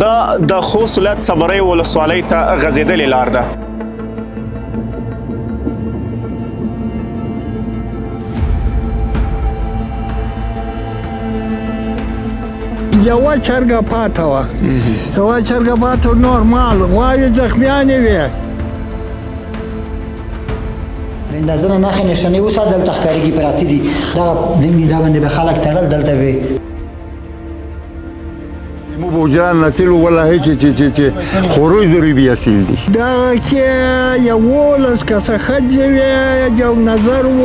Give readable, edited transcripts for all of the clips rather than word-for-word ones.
دا د خوست ولایت صبرۍ ولسوالۍ ته غځېدلې لار ده. یوه چرګه پاته وه، نورمال غواوې زخمیانې وې. د اندازه نه نښې نښانې اوس دلته ښکارېږي پراته دي. دغه دا باندې به خلک تړل دلته وې. مو بوجران نسلو والله چې خروج ضروري اصیل دي. دغه کې 11 کسه ښځې وې، یو نظر و.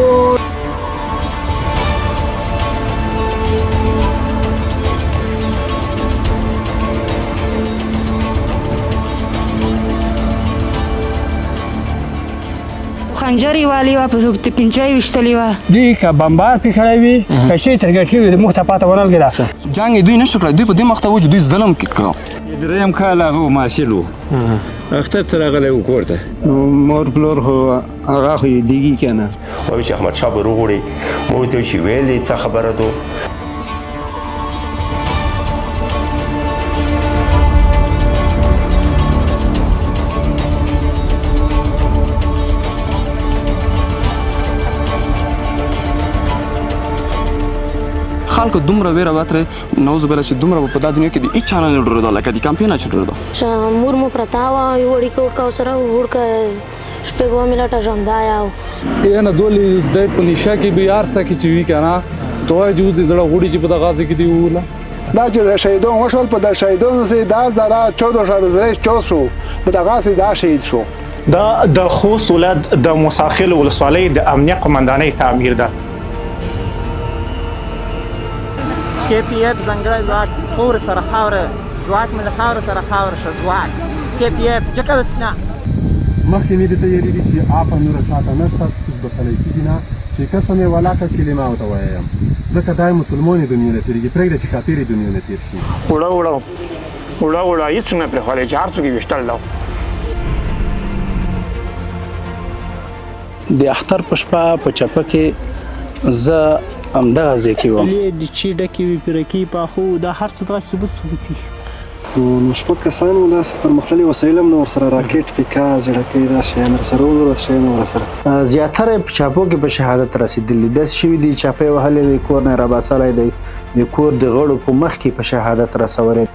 خنجر یې والي وه، په پنجه یې ویشتلې وه. دوی که بمبار پرې کړی وي، که شی ترګټ شوي د موږ ته پاته ونه لګېده. جنګ یې دوی نه شو کړی، دوی په دې مخته و چې دوی ظلم کړی. درېیم کال هغه و ماشل و، اختر ته راغلی و کور ته. مور پلور خو هغه خو یې دیږي که نه. وایي چې احمدشاه به روغوړي، ما ورته وویل چې ویلې څه خبره ده. خلکو دومره ویره وترې نعوذ بالله چې دومره په دا دنیا کې د هېچ چا نه ډارېده لکه د کمپین چې ډارېده. مور مو پرته وه، یو وړیکه ورکه ورسره وړکه شپږ منټه ژوندی و. یعنې دولې دی په نشه کې به هر څه کې چې وي که نه، ته وایې چې اوس د زړه غوړي چې په دغه ځای کې دې ووله. دا چې د شهیدون وشول، په د شهیدونو سې 10,14 شو، په دغسې دا شهید شو. دا د خوست ولایت د موساخېل ولسوالۍ د امنیه قمندانۍ تعمیر ده. KPF ځانګړی ځواک خاورې سره خاوره، ځواک مې له خاورې سره خاوره شه ځواک KPF جکه نه. مخکې مې درته ویلي دي چې آپه نوره چاته نشته، هېڅ بخلی کېږي نه چې قسم یې ولاکه کلمه ورته وایم، ځکه دا یې مسلمانې دنیا نه تېرېږي، پرېږده چې کافرې دنیا نه تېر شي. وړه هېڅ نه پرېښودی چې هر څوک یې ویشتل ده. د اختر په شپه په چپه کې زه همدغه ځای کې وم. چې ډکې وي، پیرکي پاخه وو، دا هر څه دغسې ثبوتي. نو شپږ کسان وو، داسې پرمختللي وسایل هم نه ورسره، راکټ، پیکا، زړکۍ، دا شیان راسره وو، داسې شیان هم ورسره. زیاتره په چاپو کې په شهادت رسېدلي. داسې شوي دي چاپه یې وهلې دی، کور نه یې راباسلی دی، د کور د غړو په مخ کې په شهادت رسولی.